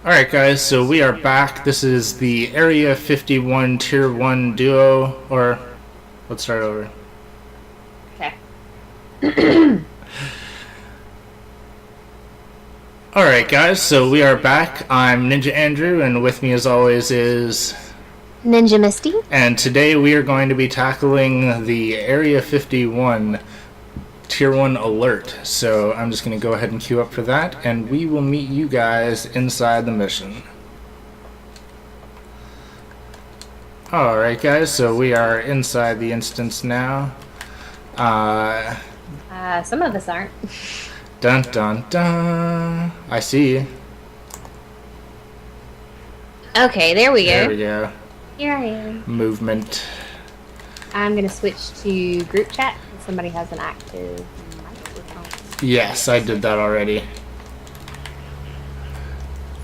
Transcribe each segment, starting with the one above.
Alright guys, so we are back. This is the Area 51 Tier 1 duo, or let's start over. Okay. Alright guys, so we are back. I'm Ninja Andrew, and with me as always is Ninja Misty. And today we are going to be tackling the Area 51 Tier 1 alert. So I'm just going to go ahead and queue up for that, and we will meet you guys inside the mission. Alright guys, so we are inside the instance now. Some of us aren't. Dun dun dun. I see you. Okay, there we go. There we go. Here I am. Movement. I'm gonna switch to group chat. Somebody has an active microphone. Yes, I did that already.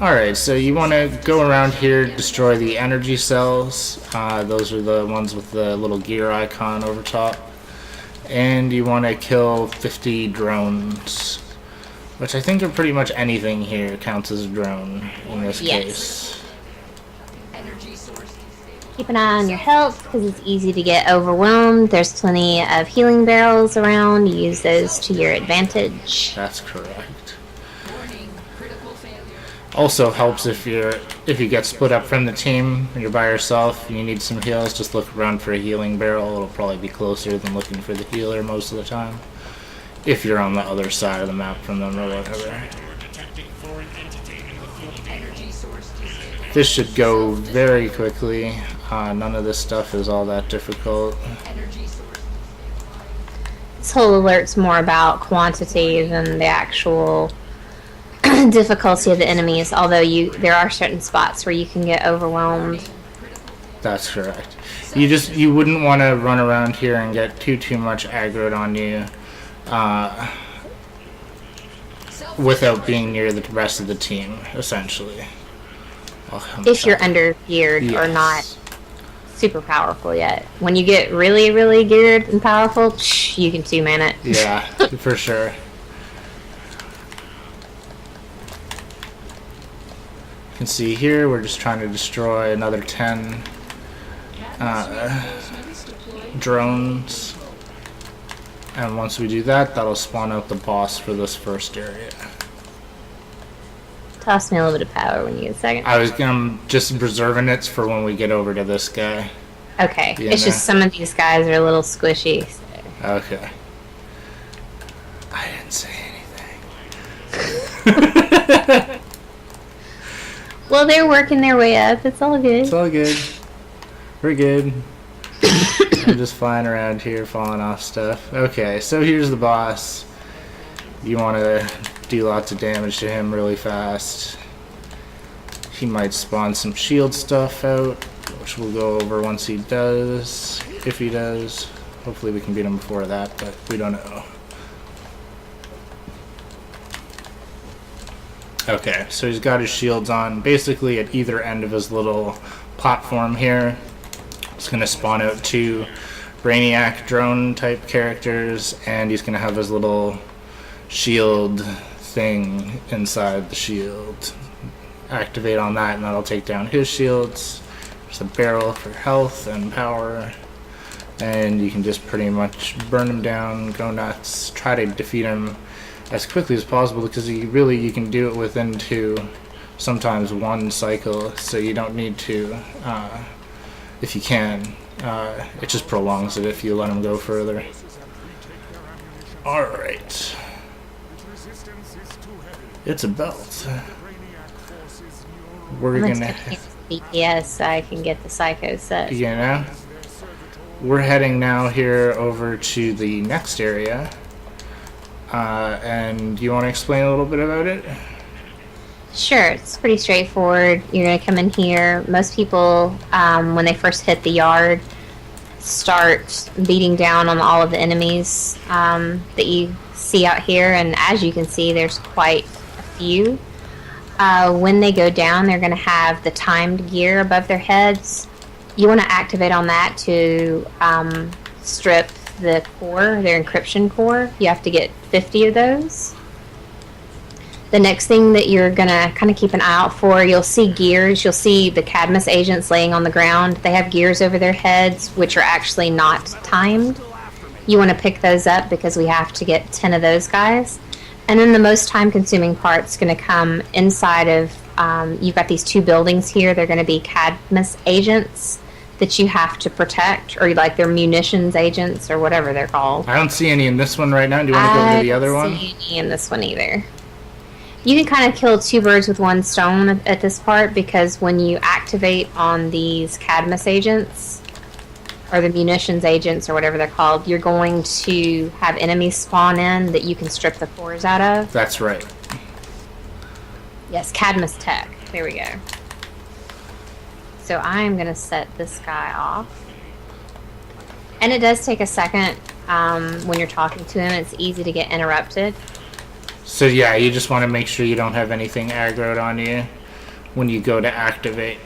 Alright, so you want to go around here, destroy the energy cells. Those are the ones with the little gear icon over top. And you want to kill 50 drones, which I think are pretty much anything here counts as a drone in this case. Keep an eye on your health because it's easy to get overwhelmed. There's plenty of healing barrels around. Use those to your advantage. That's correct. Also helps if you get split up from the team and you're by yourself and you need some heals, just look around for a healing barrel. It'll probably be closer than looking for the healer most of the time, if you're on the other side of the map from them or whatever. This should go very quickly. None of this stuff is all that difficult. This whole alert's more about quantity than the actual difficulty of the enemies, although there are certain spots where you can get overwhelmed. That's correct. You wouldn't want to run around here and get too much aggroed on you without being near the rest of the team, essentially. If you're under geared or not super powerful yet. When you get really, really geared and powerful, you can two-man it. Yeah, for sure. You can see here we're just trying to destroy another 10 drones, and once we do that, that'll spawn out the boss for this first area. Toss me a little bit of power when you get a second. I'm just reserving it for when we get over to this guy. Okay, it's just some of these guys are a little squishy. So. Okay. I didn't say anything. Well, they're working their way up. It's all good. It's all good. We're good. I'm just flying around here, falling off stuff. Okay, so here's the boss. You want to do lots of damage to him really fast. He might spawn some shield stuff out, which we'll go over once he does. If he does. Hopefully we can beat him before that, but we don't know. Okay, so he's got his shields on. Basically at either end of his little platform here, it's going to spawn out 2 Brainiac drone type characters, and he's going to have his little shield thing inside the shield. Activate on that and that'll take down his shields. There's a barrel for health and power, and you can just pretty much burn him down, go nuts, try to defeat him as quickly as possible, because you can do it within 2, sometimes 1 cycle, so you don't need to, if you can. It just prolongs it if you let him go further. Alright. It's a belt. We're gonna BTS so I can get the psycho set. You know? We're heading now here over to the next area. And you want to explain a little bit about it? Sure, it's pretty straightforward. You're going to come in here. Most people, when they first hit the yard, start beating down on all of the enemies that you see out here, and as you can see, there's quite a few. When they go down, they're going to have the timed gear above their heads. You want to activate on that to strip the core, their encryption core. You have to get 50 of those. The next thing that you're gonna kind of keep an eye out for, you'll see gears. You'll see the Cadmus agents laying on the ground. They have gears over their heads, which are actually not timed. You want to pick those up because we have to get 10 of those guys. And then the most time-consuming part's going to come inside of, you've got these 2 buildings here. They're going to be Cadmus agents that you have to protect, or like they're munitions agents, or whatever they're called. I don't see any in this one right now. Do you want to go to the other one? I don't see any in this one either. You can kind of kill 2 birds with 1 stone at this part, because when you activate on these Cadmus agents, or the munitions agents, or whatever they're called, you're going to have enemies spawn in that you can strip the cores out of. That's right. Yes, Cadmus tech. There we go. So I'm going to set this guy off. And it does take a second when you're talking to him. It's easy to get interrupted. So yeah, you just want to make sure you don't have anything aggroed on you when you go to activate.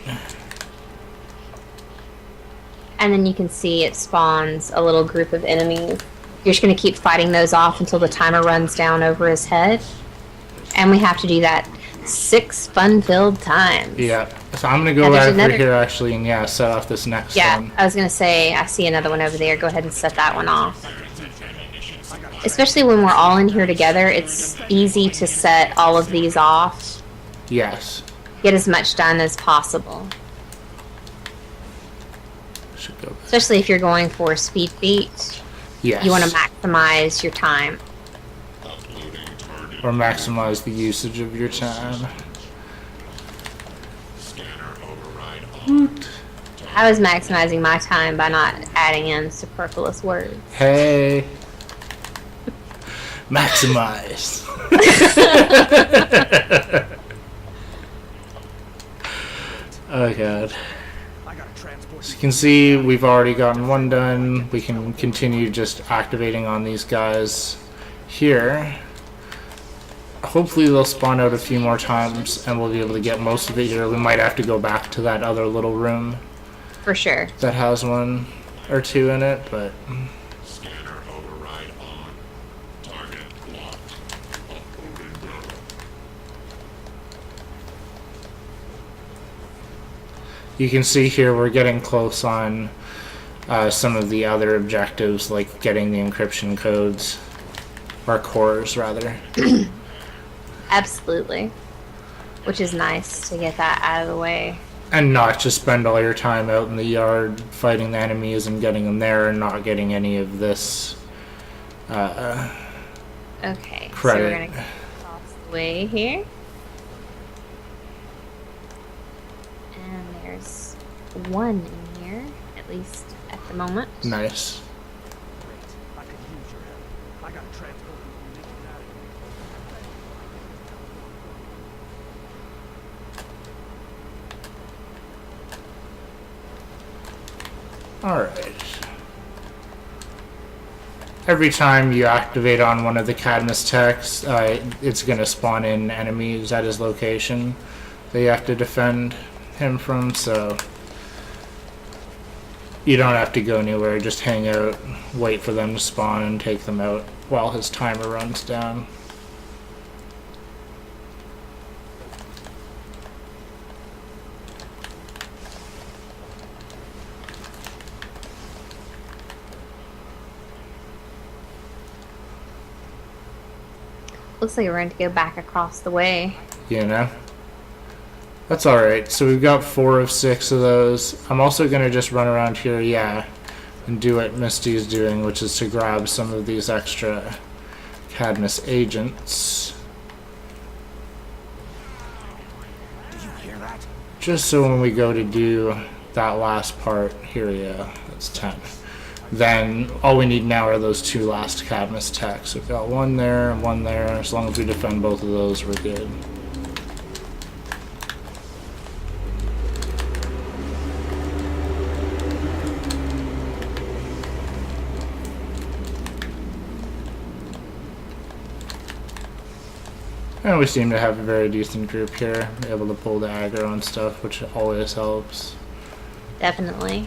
And then you can see it spawns a little group of enemies. You're just going to keep fighting those off until the timer runs down over his head. And we have to do that 6 fun-filled times. Yeah. So I'm going to go right over here actually and yeah, set off this next one. Yeah, I was going to say, I see another one over there. Go ahead and set that one off. Especially when we're all in here together, it's easy to set all of these off. Yes. Get as much done as possible. Should go back. Especially if you're going for a speed beat. Yes. You want to maximize your time. Or maximize the usage of your time. I was maximizing my time by not adding in superfluous words. Hey. Maximize. Oh god. So you can see we've already gotten one done. We can continue just activating on these guys here. Hopefully they'll spawn out a few more times and we'll be able to get most of it here. We might have to go back to that other little room. For sure. That has 1 or 2 in it, but... You can see here we're getting close on some of the other objectives, like getting the encryption codes, or cores rather. Absolutely. Which is nice to get that out of the way. And not just spend all your time out in the yard fighting the enemies and getting them there and not getting any of this Okay, credit. so we're going to get across the way here. And there's 1 in here, at least at the moment. Nice. I could use your help. I got a transport we can get out of Alright. Every time you activate on one of the Cadmus techs, it's going to spawn in enemies at his location that you have to defend him from, so you don't have to go anywhere, just hang out, wait for them to spawn and take them out while his timer runs down. Looks like we're going to go back across the way. You know? That's alright. So we've got 4 of 6 of those. I'm also going to just run around here, yeah, and do what Misty's doing, which is to grab some of these extra Cadmus agents. Did you hear that? Just so when we go to do that last part, here we go, that's 10. Then all we need now are those 2 last Cadmus techs. We've got 1 there and 1 there. As long as we defend both of those, we're good. And we seem to have a very decent group here, able to pull the aggro and stuff, which always helps. Definitely.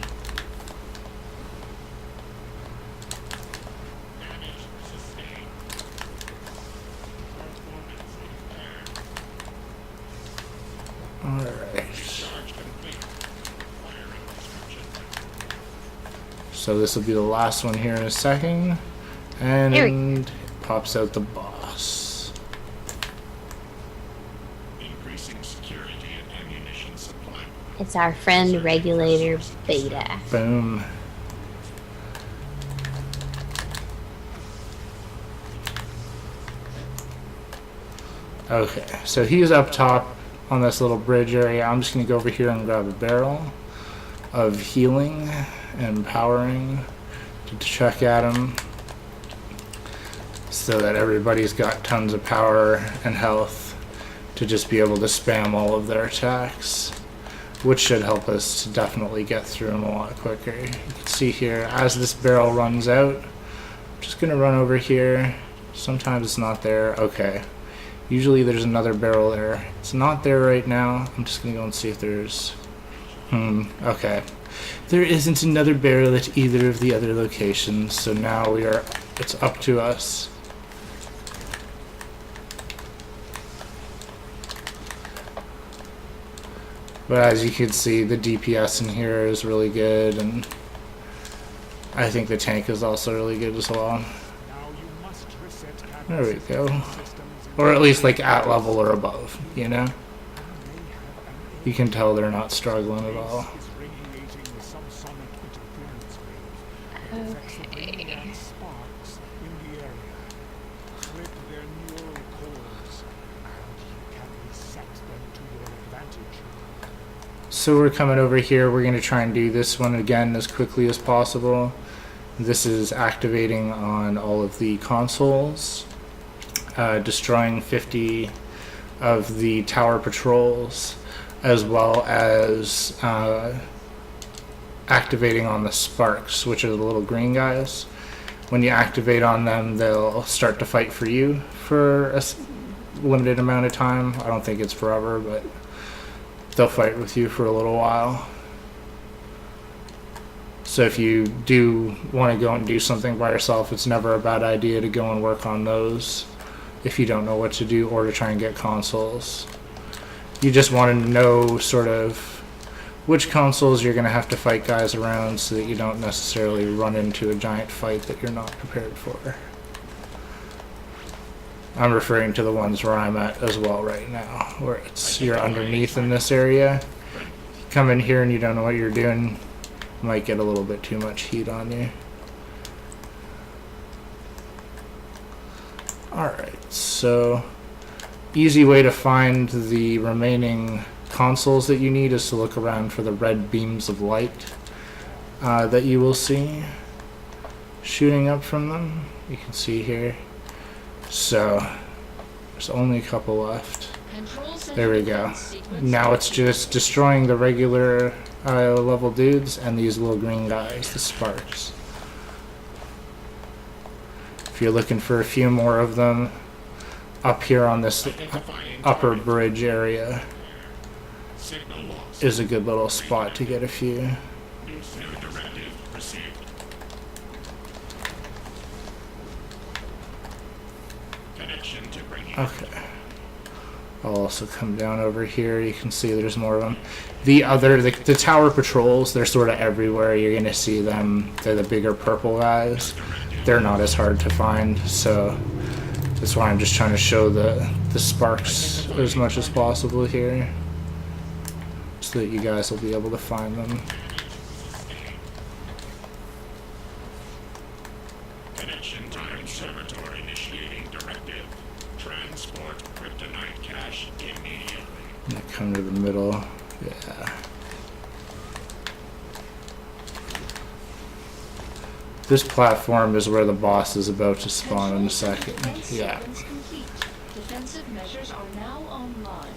Alright. So this will be the last one here in a second. And pops out the boss. Increasing security and ammunition supply. It's our friend Regulator Beta. Boom. Okay, so he's up top on this little bridge area. I'm just going to go over here and grab a barrel of healing and powering to check at him so that everybody's got tons of power and health to just be able to spam all of their attacks, which should help us to definitely get through them a lot quicker. You can see here, as this barrel runs out, I'm just going to run over here. Sometimes it's not there. Okay. Usually there's another barrel there. It's not there right now. I'm just going to go and see if there's... okay. There isn't another barrel at either of the other locations, so now it's up to us. But as you can see, the DPS in here is really good, and I think the tank is also really good as well. Now you must reset There we go. systems Or at least like at level or above, you know? You can tell they're not struggling at all. is radiating the subsonic interference wave. It affects the brainiac sparks in the area. Clip their neural cords, and you can reset them to your advantage. So we're coming over here. We're going to try and do this one again as quickly as possible. This is activating on all of the consoles, destroying 50 of the tower patrols, as well as activating on the sparks, which are the little green guys. When you activate on them, they'll start to fight for you for a limited amount of time. I don't think it's forever, but they'll fight with you for a little while. So if you do want to go and do something by yourself, it's never a bad idea to go and work on those if you don't know what to do, or to try and get consoles. You just want to know sort of which consoles you're going to have to fight guys around so that you don't necessarily run into a giant fight that you're not prepared for. I'm referring to the ones where I'm at as well right now, where you're underneath in this area. You come in here and you don't know what you're doing, might get a little bit too much heat on you. Alright, so easy way to find the remaining consoles that you need is to look around for the red beams of light that you will see shooting up from them. You can see here. So there's only a couple left. There we go. Now it's just destroying the regular level dudes and these little green guys, the sparks. If you're looking for a few more of them, up here on this upper bridge area is a good little spot to get a few. Okay. I'll also come down over here. You can see there's more of them. The tower patrols, they're sort of everywhere. You're going to see them. They're the bigger purple guys. They're not as hard to find, so that's why I'm just trying to show the sparks as much as possible here, so that you guys will be able to find them. Connection time observatory initiating directive. Transport kryptonite cache immediately. And I come to the middle. Yeah. This platform is where the boss is about to spawn in a second. Yeah. Defensive measures are now online.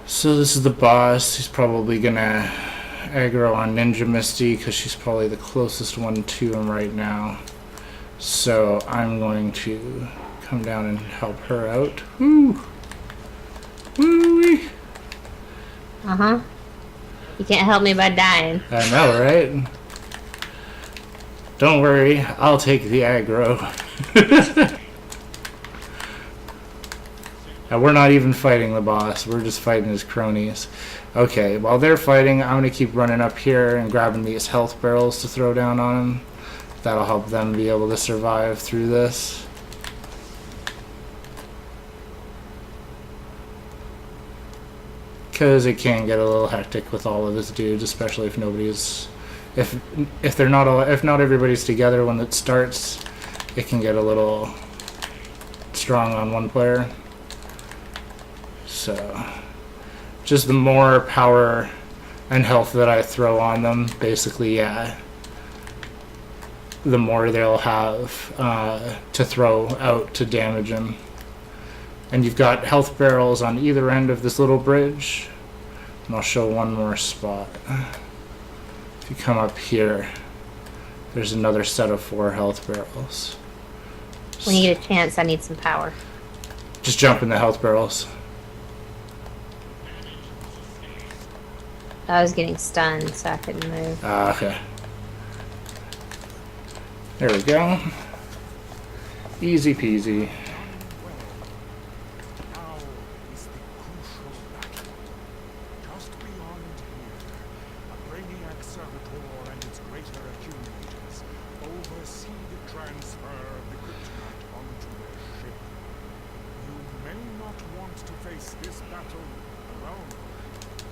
So this is the boss. He's probably gonna aggro on Ninja Misty because she's probably the closest one to him right now. So I'm going to come down and help her out. Woo! Woo-wee! Uh-huh. You can't help me by dying. I know, right? Don't worry, I'll take the aggro. And we're not even fighting the boss. We're just fighting his cronies. Okay, while they're fighting, I'm going to keep running up here and grabbing these health barrels to throw down on them. That'll help them be able to survive through this. Because it can get a little hectic with all of his dudes, especially if nobody's... If they're not all, if not everybody's together when it starts, it can get a little strong on one player. So, just the more power and health that I throw on them, basically, yeah, the more they'll have to throw out to damage him. And you've got health barrels on either end of this little bridge. And I'll show one more spot. If you come up here, there's another set of 4 health barrels. When you get a chance, I need some power. Just jump in the health barrels. I was getting stunned, so I couldn't move. Okay. There we go. Easy peasy. Now is the crucial battle. Just beyond here, a Brainiac servitor and its greater accumulators oversee the transfer of the kryptonite onto their ship. You may not want to face this battle alone.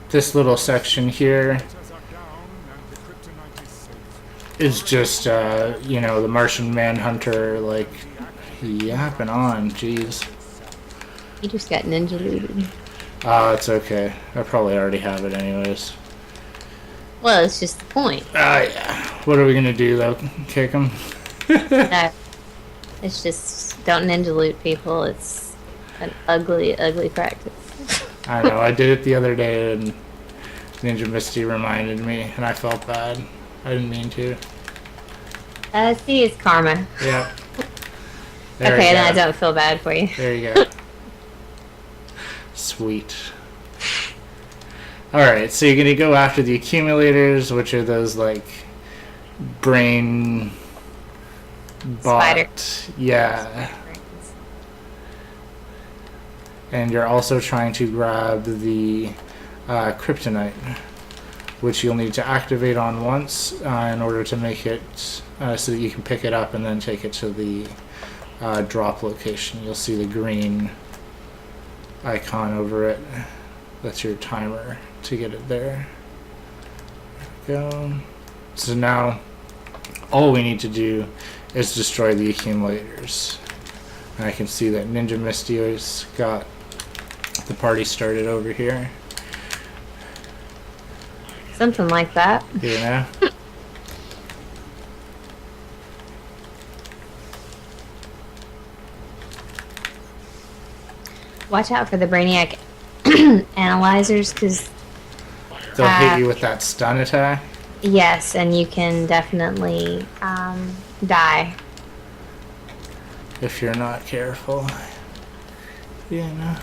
This little section here Fighters are down and the kryptonite is safe. is just, you know, the Martian Manhunter, like, yapping on. Jeez. You just got ninja looted. It's okay. I probably already have it anyways. Well, it's just the point. Yeah. What are we gonna do, though? Kick him? No, it's just don't ninja loot people. It's an ugly, ugly practice. I know, I did it the other day and Ninja Misty reminded me and I felt bad. I didn't mean to. See, it's karma. Yeah. There Okay, you then I go. don't feel bad for you. There you go. Sweet. Alright, so you're gonna go after the accumulators, which are those like brain bot. Spider. Yeah. And you're also trying to grab the kryptonite, which you'll need to activate on once in order to make it so that you can pick it up and then take it to the drop location. You'll see the green icon over it. That's your timer to get it there. There we go. So now all we need to do is destroy the accumulators. And I can see that Ninja Misty has got the party started over here. Something like that. You know? Watch out for the Brainiac analyzers, because They'll hit you with that stun attack. yes, and you can definitely die. If you're not careful. You know.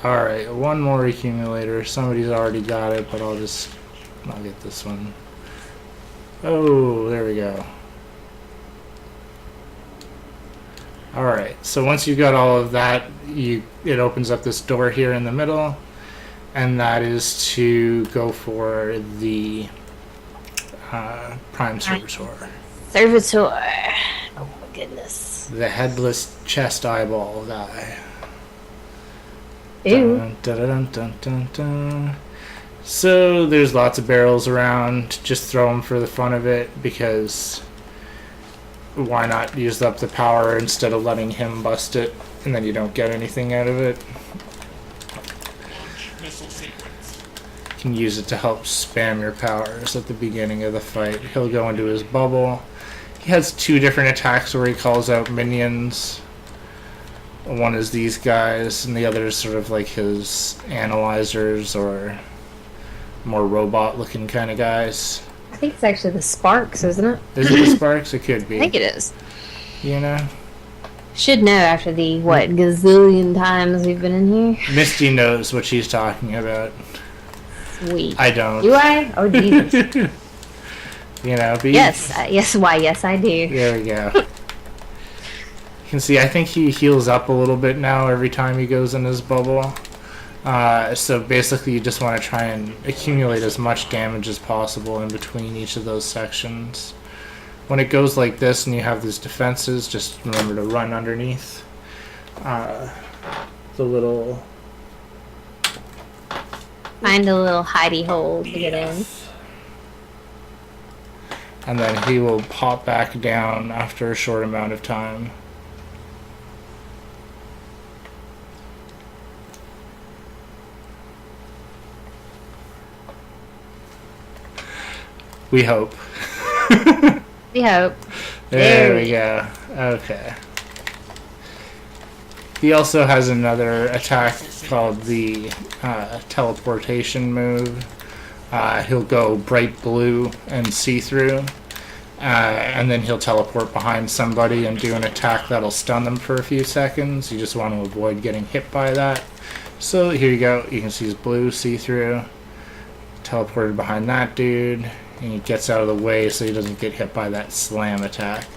Alright, one more accumulator. Somebody's already got it, but I'll get this one. Oh, there we go. Alright, so once you've got all of that, it opens up this door here in the middle, and that is to go for the Prime Servitor. Servitor. Oh my goodness. The headless chest eyeball guy. Ew. Dun, dun, dun, dun, dun, dun. So there's lots of barrels around. Just throw them for the fun of it, because why not use up the power instead of letting him bust it, and then you don't get anything out of it. Launch missile sequence. You can use it to help spam your powers at the beginning of the fight. He'll go into his bubble. He has 2 different attacks where he calls out minions. One is these guys, and the other is sort of like his analyzers or more robot-looking kind of guys. I think it's actually the Sparks, isn't it? Is it the Sparks? It could be. I think it is. You know? Should know after the, what, gazillion times we've been in here. Misty knows what she's talking about. Sweet. I don't. Do I? Oh, Jesus. You know, but Yes. Yes, why, yes, I do. There we go. You can see, I think he heals up a little bit now every time he goes in his bubble. So basically you just want to try and accumulate as much damage as possible in between each of those sections. When it goes like this and you have these defenses, just remember to run underneath the little... Find a little hidey hole to get in. And then he will pop back down after a short amount of time. We hope. We hope. There we go. Okay. He also has another attack called the teleportation move. He'll go bright blue and see-through, and then he'll teleport behind somebody and do an attack that'll stun them for a few seconds. You just want to avoid getting hit by that. So here you go. You can see his blue see-through. Teleported behind that dude, and he gets out of the way so he doesn't get hit by that slam attack.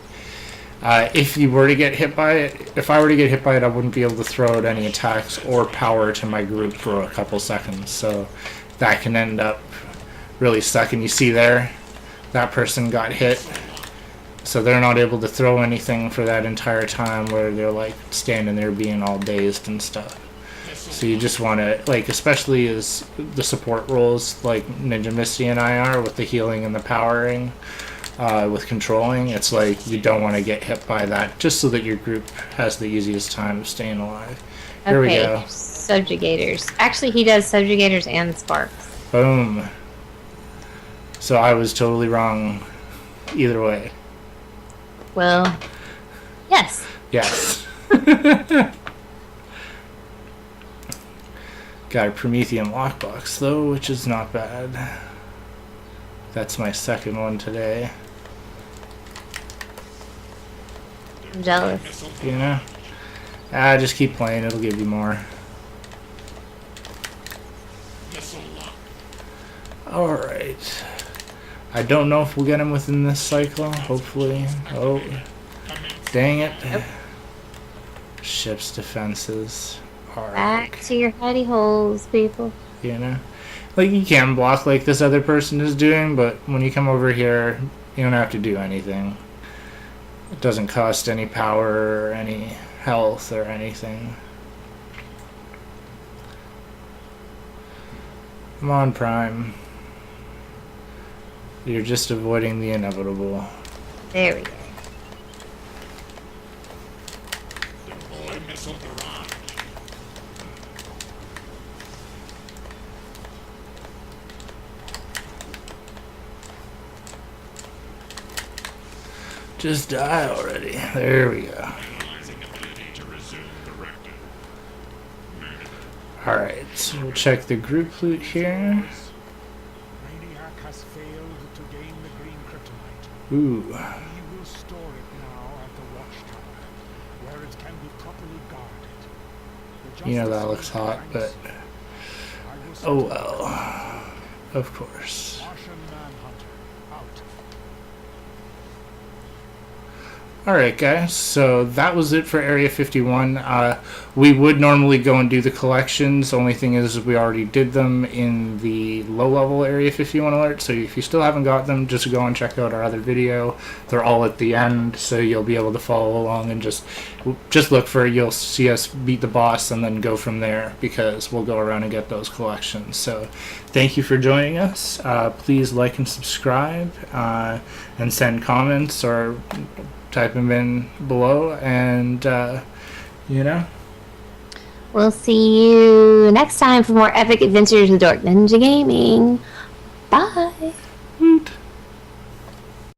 If you were to get hit by it, if I were to get hit by it, I wouldn't be able to throw out any attacks or power to my group for a couple seconds. So that can end up really sucking. You see there, that person got hit. So they're not able to throw anything for that entire time, where they're like standing there being all dazed and stuff. So you just want to, like, especially as the support roles like Ninja Misty and I are with the healing and the powering, with controlling, it's like you don't want to get hit by that, just so that your group has the easiest time of staying alive. Here we go. Subjugators. Actually, he does subjugators and sparks. Boom. So I was totally wrong either way. Well, yes. Yes. Got a Promethean lockbox though, which is not bad. That's my second one today. I'm jealous. You know? Just keep playing, it'll give you more. Alright. I don't know if we'll get him within this cycle, hopefully. Oh. Dang it. Nope. Ship's defenses. Alright. Back to your hidey holes, people. You know? Like, you can block like this other person is doing, but when you come over here, you don't have to do anything. It doesn't cost any power or any health or anything. Come on, Prime. You're just avoiding the inevitable. There we go. Deploy missile barrage. Just die already. There we go. Analyzing ability to resume directive. Alright, so we'll check the group loot here. Brainiac has failed to gain the green kryptonite. Ooh. He will store it now at the watchtower, where it can be properly guarded. The You know that justice looks hot, but I will set oh it well. Of course. Martian Manhunter out. Alright guys, so that was it for Area 51. We would normally go and do the collections. Only thing is we already did them in the low-level Area 51 alert, so if you still haven't got them, just go and check out our other video. They're all at the end, so you'll be able to follow along and just look for it. You'll see us beat the boss and then go from there, because we'll go around and get those collections. So thank you for joining us. Please like and subscribe, and send comments or type them in below, and you know, We'll see you next time for more epic adventures with Dork Ninja Gaming. Bye.